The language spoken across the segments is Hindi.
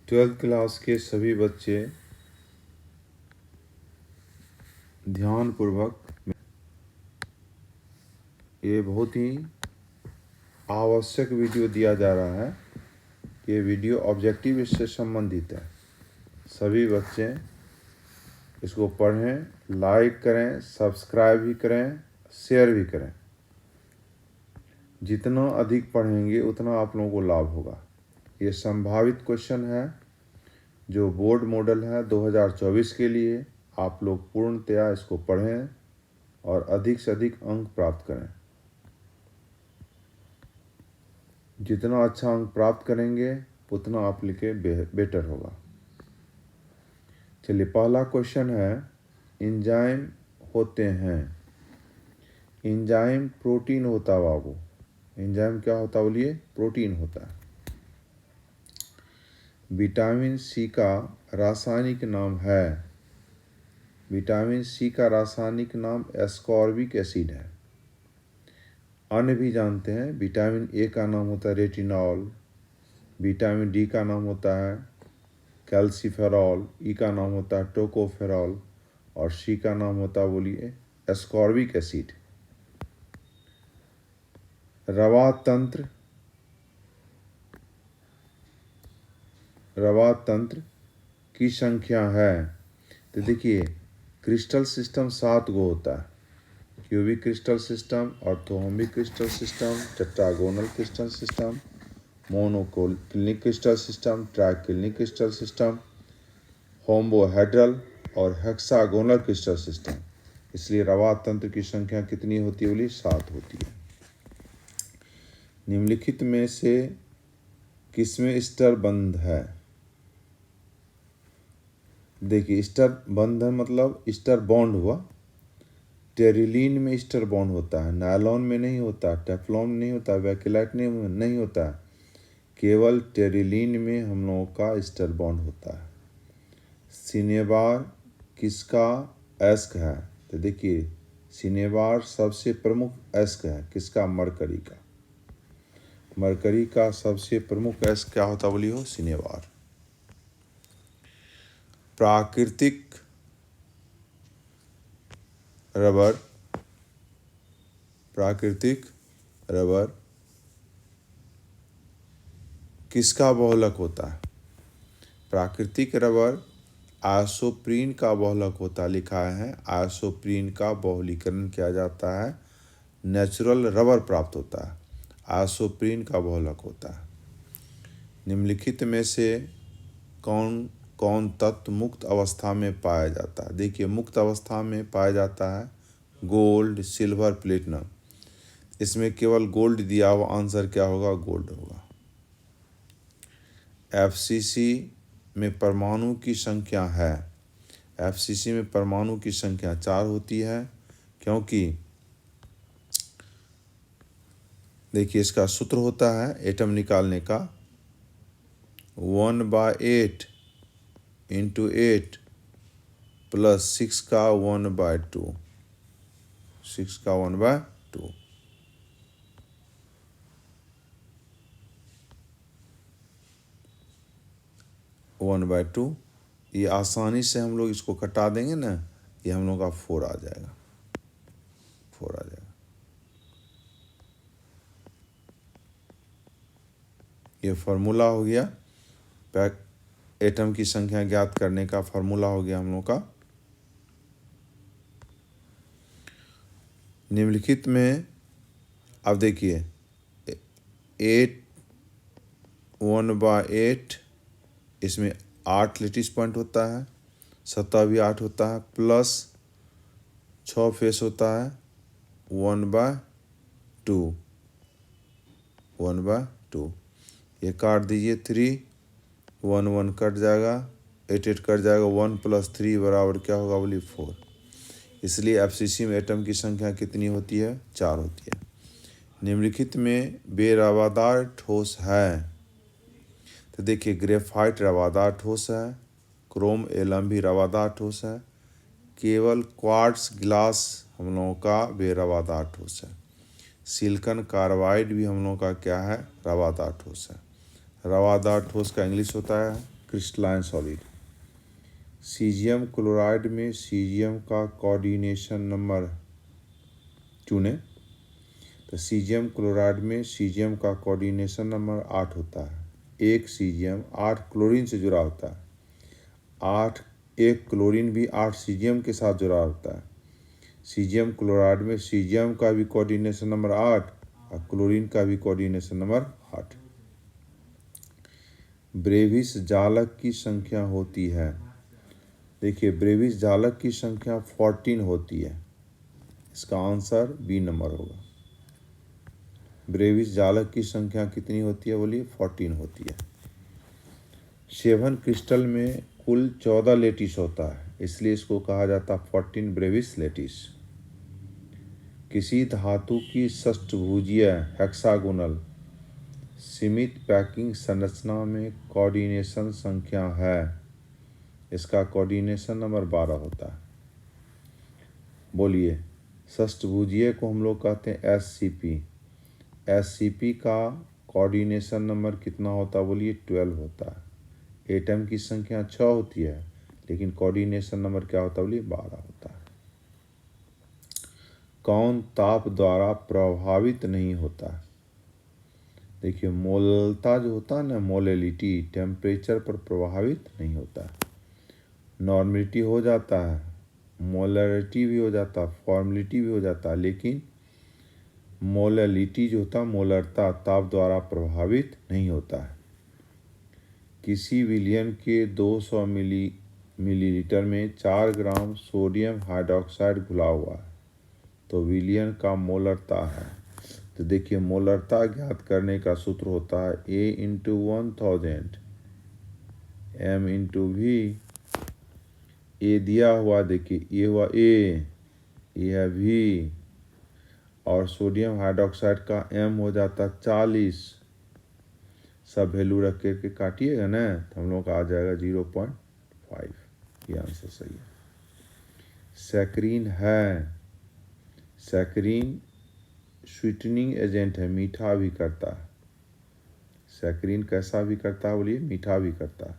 ट्वेल्थ क्लास के सभी बच्चे ध्यानपूर्वक, ये बहुत ही आवश्यक वीडियो दिया जा रहा है। ये वीडियो ऑब्जेक्टिव से संबंधित है। सभी बच्चे इसको पढ़ें, लाइक करें, सब्सक्राइब भी करें, शेयर भी करें। जितना अधिक पढ़ेंगे उतना आप लोगों को लाभ होगा। ये संभावित क्वेश्चन है जो बोर्ड मॉडल है 2024 के लिए। आप लोग पूर्णतया इसको पढ़ें और अधिक से अधिक अंक प्राप्त करें। जितना अच्छा अंक प्राप्त करेंगे उतना आप लिखे बेटर होगा। चलिए, पहला क्वेश्चन है, एंजाइम होते हैं। एंजाइम प्रोटीन होता है बाबू। एंजाइम क्या होता है बोलिए? प्रोटीन होता है। विटामिन सी का रासायनिक नाम है। विटामिन सी का रासायनिक नाम एस्कॉर्बिक एसिड है। अन्य भी जानते हैं। विटामिन ए का नाम होता है रेटिनॉल। विटामिन डी का नाम होता है कैल्सीफेरॉल। ई का नाम होता है टोकोफेरॉल और सी का नाम होता है बोलिए एस्कॉर्बिक एसिड। रवा तंत्र की संख्या है। तो देखिए, क्रिस्टल सिस्टम 7 गो होता है। Cubic crystal system, orthorhombic crystal system, tetragonal crystal system, monoclinic crystal system, triclinic crystal system, rhombohedral और हेक्सागोनल क्रिस्टल सिस्टम। इसलिए रवा तंत्र की संख्या कितनी होती है बोली? 7 होती है। निम्नलिखित में से किसमें स्टर बंध है? देखिए, स्टर बंध है मतलब स्टर बॉन्ड हुआ। टेरिलीन में स्टर बॉन्ड होता है, नायलॉन में नहीं होता, टेफ्लॉन में नहीं होता, वैकेलाइट में नहीं होता। केवल टेरिलीन में हम लोगों का स्टर बॉन्ड होता है। सिनेबार किसका एस्क है? तो देखिए, सिनेबार सबसे प्रमुख एस्क है। किसका? मरकरी का। मरकरी का सबसे प्रमुख एस्क क्या होता बोली हो? सिनेबार। प्राकृतिक रबर किसका बहुलक होता है? प्राकृतिक रबर आइसोप्रीन का बहुलक होता है। लिखा है आइसोप्रीन का बहुलीकरण किया जाता है, नेचुरल रबर प्राप्त होता है। आइसोप्रीन का बहुलक होता है। निम्नलिखित में से कौन कौन तत्व मुक्त अवस्था में पाया जाता है? देखिए, मुक्त अवस्था में पाया जाता है गोल्ड, सिल्वर, प्लेटिनम। इसमें केवल गोल्ड दिया हुआ, आंसर क्या होगा? गोल्ड होगा। एफसीसी में परमाणु की संख्या है। एफसीसी में परमाणु की संख्या 4 होती है, क्योंकि देखिए इसका सूत्र होता है एटम निकालने का 1/8 × 8 + 6 का 1/2। 6 का 1/2। ये आसानी से हम लोग इसको कटा देंगे ना, ये हम लोग का 4 आ जाएगा। 4 आ जाएगा। ये फार्मूला हो गया। एटम की संख्या ज्ञात करने का फार्मूला हो गया हम लोग का। निम्नलिखित में अब देखिए 1/8 इसमें 8 लेटिस पॉइंट होता है, सतह भी 8 होता है, प्लस 6 फेस होता है 1/2। 1/2 ये काट दीजिए 3, 1 1 कट जाएगा, 8 8 कट जाएगा, 1 + 3 बराबर क्या होगा बोलिए? 4। इसलिए एफसीसी में एटम की संख्या कितनी होती है? 4 होती है। निम्नलिखित में बेरवादार ठोस है। तो देखिए, ग्रेफाइट रवादार ठोस है, क्रोम एलम भी रवादार ठोस है, केवल क्वार्ट्स ग्लास हम लोगों का बेरवादार ठोस है। सिलिकॉन कार्बाइड भी हम लोगों का क्या है? रवादार ठोस है। रवादार ठोस का इंग्लिश होता है क्रिस्टलाइन सॉलिड। सीजियम क्लोराइड में सीजियम का कोऑर्डिनेशन नंबर चुने। तो सीजियम क्लोराइड में सीजियम का कोऑर्डिनेशन नंबर 8 होता है। एक सीजियम 8 क्लोरीन से जुड़ा होता है। 8 एक क्लोरीन भी 8 सीजियम के साथ जुड़ा होता है। सीजियम क्लोराइड में सीजियम का भी कोऑर्डिनेशन नंबर 8 और क्लोरीन का भी कोऑर्डिनेशन नंबर 8। ब्रेविस जालक की संख्या होती है। देखिए, ब्रेविस जालक की संख्या 14 होती है। इसका आंसर बी नंबर होगा। ब्रेविस जालक की संख्या कितनी होती है? बोलिए, 14 होती है। सेवन क्रिस्टल में कुल 14 लेटिस होता है, इसलिए इसको कहा जाता है 14 ब्रेविस लेटिस। किसी धातु की षष्ठभुजीय हेक्सागोनल सीमित पैकिंग संरचना में कोऑर्डिनेशन संख्या है। इसका कोऑर्डिनेशन नंबर 12 होता है। बोलिए, षष्ठभुजीय को हम लोग कहते हैं SCP। SCP का कोऑर्डिनेशन नंबर कितना होता है? बोलिए, 12 होता है। एटम की संख्या 6 होती है, लेकिन कोऑर्डिनेशन नंबर क्या होता है? बोलिए, 12 होता है। कौन ताप द्वारा प्रभावित नहीं होता? देखिए, मोलता जो होता है ना, मोलेलिटी, टेम्परेचर पर प्रभावित नहीं होता। नॉर्मलिटी हो जाता है, मोलरिटी भी हो जाता है, फॉर्मलिटी भी हो जाता है, लेकिन मोललिटी जो होता है, मोलरता, ताप द्वारा प्रभावित नहीं होता है। किसी विलयन के 200 मिलीलीटर में 4 ग्राम सोडियम हाइड्रोक्साइड घुला हुआ है, तो विलयन का मोलरता है। तो देखिए, मोलरता ज्ञात करने का सूत्र होता है A/1000 M/V। ए दिया हुआ, देखिए ये हुआ A, ये है V, और सोडियम हाइड्रोक्साइड का M हो जाता 40। सब वैल्यू रख के काटिएगा ना, तो हम लोग का आ जाएगा 0.5। ये आंसर सही है। सैकरीन है। सैकरीन स्वीटनिंग एजेंट है, मीठा भी करता है। सैकरीन कैसा भी करता है? बोलिए, मीठा भी करता है।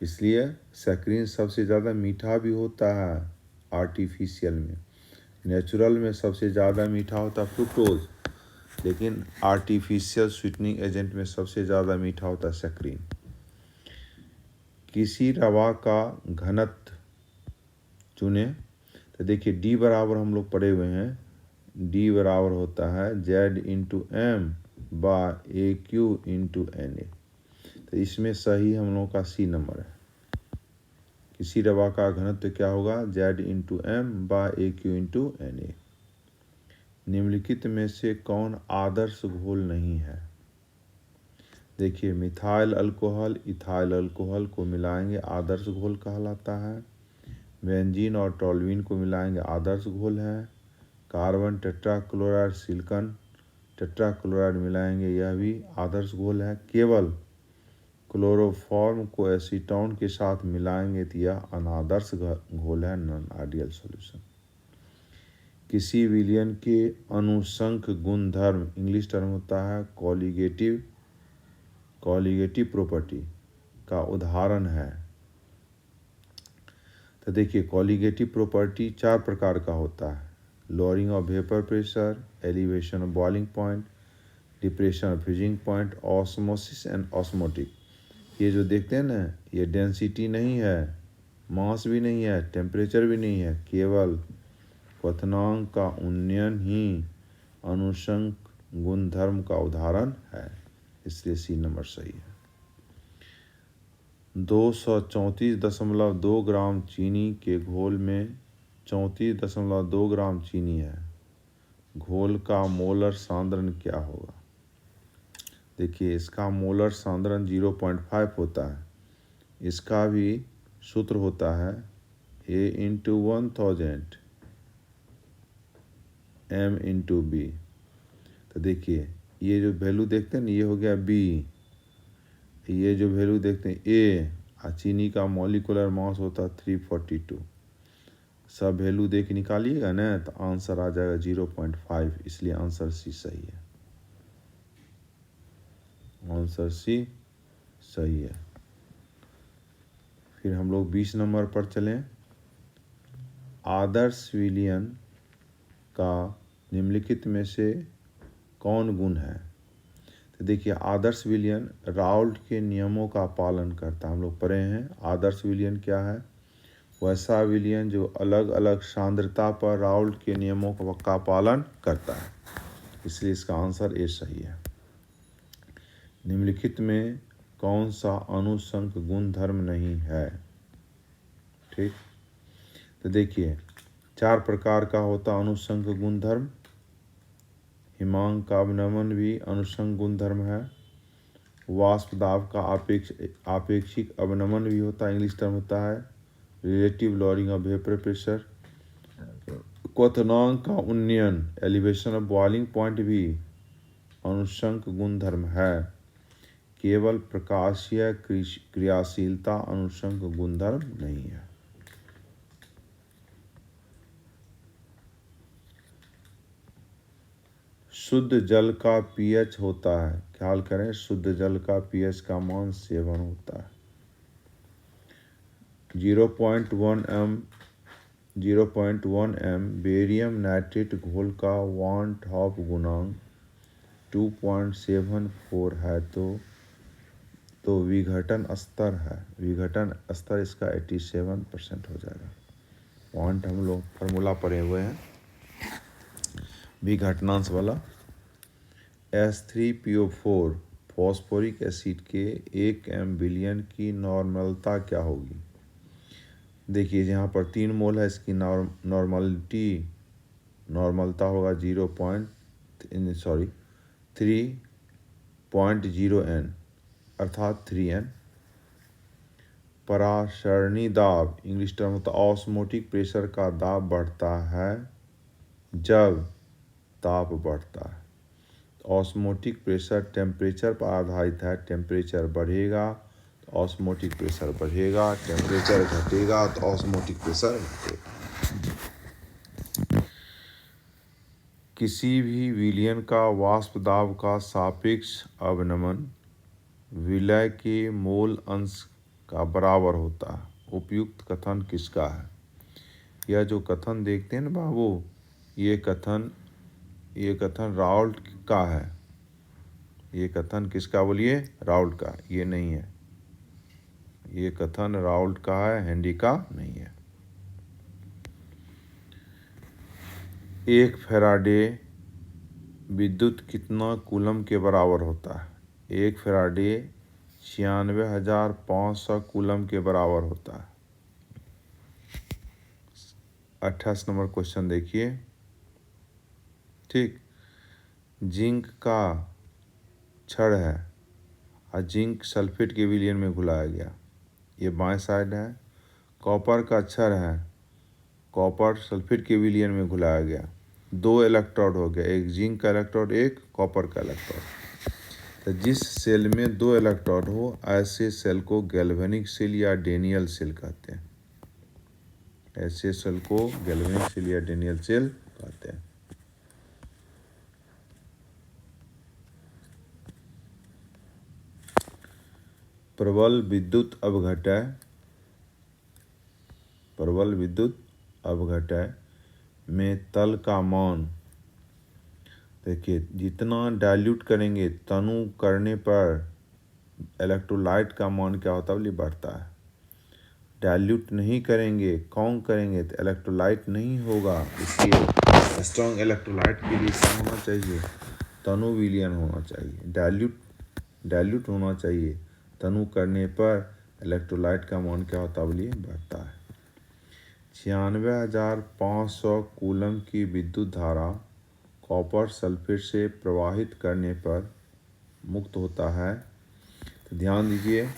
इसलिए सैकरीन सबसे ज़्यादा मीठा भी होता है आर्टिफिशियल में। नेचुरल में सबसे ज़्यादा मीठा होता है फ्रुक्टोज, लेकिन आर्टिफिशियल स्वीटनिंग एजेंट में सबसे ज़्यादा मीठा होता है सैकरीन। किसी रवा का घनत्व चुने। तो देखिए, D बराबर हम लोग पढ़े हुए हैं, D बराबर होता है Z/M / AQ/NA। तो इसमें सही हम लोग का C नंबर है। किसी रवा का घनत्व क्या होगा? Z/M / AQ/NA। निम्नलिखित में से कौन आदर्श घोल नहीं है? देखिए, मिथाइल अल्कोहल इथाइल अल्कोहल को मिलाएंगे, आदर्श घोल कहलाता है। बेंजीन और टोल्यूइन को मिलाएंगे, आदर्श घोल है। कार्बन टेट्राक्लोराइड सिलिकॉन टेट्राक्लोराइड मिलाएंगे, यह भी आदर्श घोल है। केवल क्लोरोफॉर्म को एसीटोन के साथ मिलाएंगे तो यह अनादर्श घोल है, नॉन आइडियल सॉल्यूशन। किसी विलयन के अनुशंक गुणधर्म, इंग्लिश टर्म होता है कॉलिगेटिव प्रॉपर्टी, का उदाहरण है। तो देखिए, कॉलिगेटिव प्रॉपर्टी 4 प्रकार का होता है। Lowering of vapour pressure, elevation of boiling point, depression of freezing point, osmosis and osmotic. ये जो देखते हैं ना, ये डेंसिटी नहीं है, मास भी नहीं है, टेम्परेचर भी नहीं है, केवल क्वथनांक का उन्नयन ही अनुशंक गुणधर्म का उदाहरण है। इसलिए C नंबर सही है। 234.2 ग्राम चीनी के घोल में 34.2 ग्राम चीनी है। घोल का मोलर सांद्रण क्या होगा? देखिए, इसका मोलर सांद्रण 0.5 होता है। इसका भी सूत्र होता है A/1000 M/B। तो देखिए, ये जो वैल्यू देखते हैं ना, ये हो गया B, ये जो वैल्यू देखते हैं A, और चीनी का मॉलिक्यूलर मास होता है 342। सब वैल्यू देख निकालिएगा ना, तो आंसर आ जाएगा 0.5। इसलिए आंसर C सही है। आंसर C सही है। फिर हम लोग 20 नंबर पर चलें। आदर्श विलयन का निम्नलिखित में से कौन गुण है? तो देखिए, आदर्श विलयन राउल्ट के नियमों का पालन करता है। हम लोग पढ़े हैं आदर्श विलयन क्या है। वैसा विलयन जो अलग अलग सांद्रता पर राउल्ट के नियमों का पालन करता है। इसलिए इसका आंसर ए सही है। निम्नलिखित में कौन सा अनुषंक गुणधर्म नहीं है? ठीक, तो देखिए 4 प्रकार का होता अनुषंक गुणधर्म। हिमांक का अवनमन भी अनुषंक गुणधर्म है। वाष्प दाब का आपेक्षिक अवनमन भी होता है, इंग्लिश टर्म होता है relative lowering of vapour pressure. क्वथनांक का उन्नयन एलिवेशन ऑफ बॉइलिंग पॉइंट भी अनुषंक गुणधर्म है। केवल प्रकाशीय क्रियाशीलता अनुषंक गुणधर्म नहीं है। शुद्ध जल का पीएच होता है, ख्याल करें, शुद्ध जल का पीएच का मान 7 होता है। 0.1 m बेरियम नाइट्रेट घोल का वान टॉप गुणांक 2.74 है तो विघटन स्तर है। विघटन स्तर इसका 87% हो जाएगा। वांट हम लोग फार्मूला पढ़े हुए हैं विघटनांश वाला। H3PO4 फॉस्फोरिक एसिड के 1 m बिलियन की नॉर्मलता क्या होगी? देखिए यहाँ पर 3 मोल है, इसकी नॉर्मलता होगा 3.0 n अर्थात 3n। परासरणी दाब इंग्लिश टर्म होता है ऑस्मोटिक प्रेशर का दाब बढ़ता है जब ताप बढ़ता है। ऑस्मोटिक प्रेशर टेम्परेचर पर आधारित है। टेम्परेचर बढ़ेगा तो ऑस्मोटिक प्रेशर बढ़ेगा, टेम्परेचर घटेगा तो ऑस्मोटिक प्रेशर घटेगा। किसी भी विलयन का वाष्प दाब का सापेक्ष अवनमन विलय के मोल अंश का बराबर होता है। उपयुक्त कथन किसका है? यह जो कथन देखते हैं ना बाबू, ये कथन राउल्ट का है। ये कथन किसका बोलिए? राउल्ट का। ये नहीं है, ये कथन राउल्ट का है, हेनरी का नहीं है। 1 फैराडे विद्युत कितना कूलम के बराबर होता है? 1 फैराडे 96,500 कूलम के बराबर होता है। 28 नंबर क्वेश्चन देखिए। ठीक, जिंक का छड़ है और जिंक सल्फेट के विलयन में घुलाया गया, ये बाएं साइड है। कॉपर का छड़ है, कॉपर सल्फेट के विलयन में घुलाया गया, 2 इलेक्ट्रोड हो गया, एक जिंक का इलेक्ट्रोड, एक कॉपर का इलेक्ट्रोड। तो जिस सेल में 2 इलेक्ट्रोड हो ऐसे सेल को गैल्वेनिक सेल या डेनियल सेल कहते हैं। ऐसे सेल को गैल्वेनिक सेल या डेनियल सेल कहते हैं। प्रबल विद्युत अपघटय में तल का मान, देखिए जितना डाइल्यूट करेंगे तनु करने पर इलेक्ट्रोलाइट का मान क्या होता है? बढ़ता है। डाइल्यूट नहीं करेंगे, कम करेंगे तो इलेक्ट्रोलाइट नहीं होगा। इसलिए स्ट्रॉन्ग इलेक्ट्रोलाइट के लिए क्या होना चाहिए? तनु विलयन होना चाहिए। डाइल्यूट होना चाहिए। तनु करने पर इलेक्ट्रोलाइट का मान क्या होता है? बढ़ता है। 96,500 कूलम की विद्युत धारा कॉपर सल्फेट से प्रवाहित करने पर मुक्त होता है। तो ध्यान दीजिए,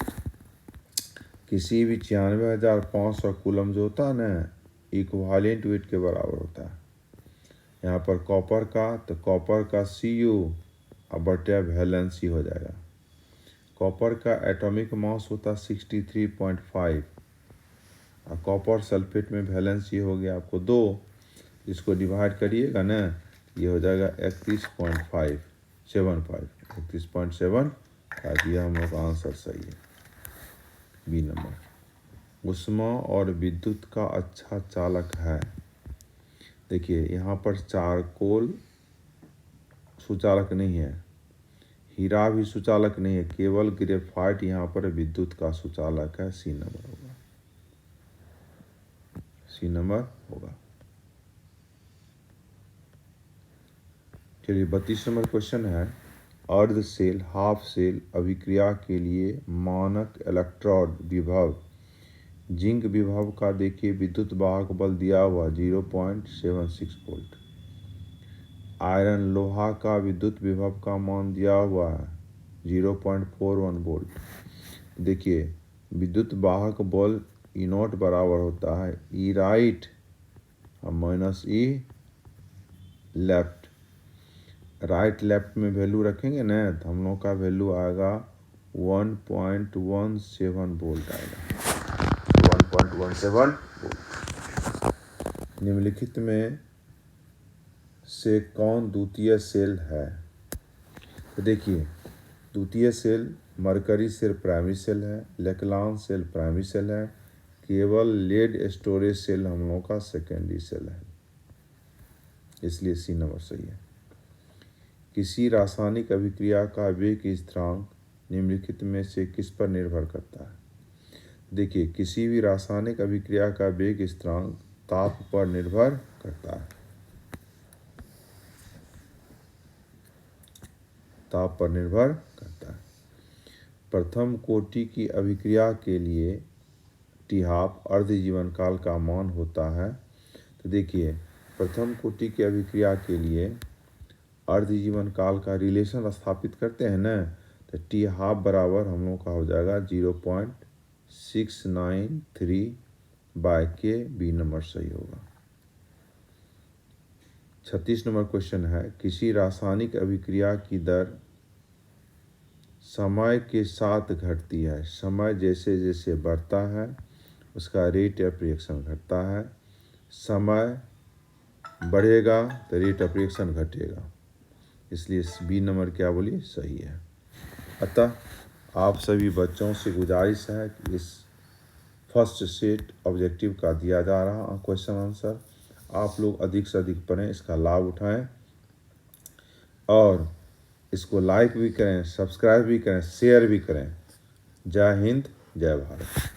किसी भी 96,500 कूलम जो होता है ना, इक्विवेलेंट वेट के बराबर होता है। यहाँ पर कॉपर का, तो कॉपर का Cu अब बटे वैलेंसी हो जाएगा। कॉपर का एटॉमिक मास होता है 63.5 और कॉपर सल्फेट में वैलेंसी हो गया आपको 2, इसको डिवाइड करिएगा ना, ये हो जाएगा 31.75, 31.75। 5 यह हम लोग का आंसर सही है, बी नंबर। ऊष्मा और विद्युत का अच्छा चालक है। देखिए यहाँ पर चारकोल सुचालक नहीं है, हीरा भी सुचालक नहीं है, केवल ग्रेफाइट यहाँ पर विद्युत का सुचालक है। सी नंबर होगा, सी नंबर होगा। चलिए 32 नंबर क्वेश्चन है, अर्ध सेल हाफ सेल अभिक्रिया के लिए मानक इलेक्ट्रोड विभव जिंक विभव का देखिए विद्युत वाहक बल दिया हुआ 0.76 वोल्ट। आयरन लोहा का विद्युत विभव का मान दिया हुआ है 0.41 वोल्ट। देखिए विद्युत वाहक बल ई नॉट बराबर होता है ई राइट माइनस ई लेफ्ट। राइट लेफ्ट में वैल्यू रखेंगे ना तो हम लोग का वैल्यू आएगा 1.17 वोल्ट आएगा, 1.17 वोल्ट। निम्नलिखित में से कौन द्वितीय सेल है? तो देखिए द्वितीय cell mercury cell primary cell है, लेक्लान सेल प्राइमरी सेल है, केवल लेड स्टोरेज सेल हम लोगों का सेकेंडरी सेल है, इसलिए सी नंबर सही है। किसी रासायनिक अभिक्रिया का वेग स्थिरांक निम्नलिखित में से किस पर निर्भर करता है? देखिए किसी भी रासायनिक अभिक्रिया का वेग स्थिरांक ताप पर निर्भर करता है, ताप पर निर्भर करता है। प्रथम कोटि की अभिक्रिया के लिए टी हाफ अर्ध जीवन काल का मान होता है। तो देखिए प्रथम कोटि की अभिक्रिया के लिए अर्ध जीवन काल का रिलेशन स्थापित करते हैं ना, तो टी हाफ बराबर हम लोग का हो जाएगा 0.693/K। बी नंबर सही होगा। 36 नंबर क्वेश्चन है, किसी रासायनिक अभिक्रिया की दर समय के साथ घटती है। समय जैसे जैसे बढ़ता है उसका रेट ऑफ रिएक्शन घटता है, समय बढ़ेगा तो रेट ऑफ रिएक्शन घटेगा, इसलिए बी नंबर क्या बोलिए सही है। अतः आप सभी बच्चों से गुजारिश है कि इस फर्स्ट सेट ऑब्जेक्टिव का दिया जा रहा क्वेश्चन आंसर आप लोग अधिक से अधिक पढ़ें, इसका लाभ उठाएं और इसको लाइक भी करें, सब्सक्राइब भी करें, शेयर भी करें। जय हिंद, जय भारत।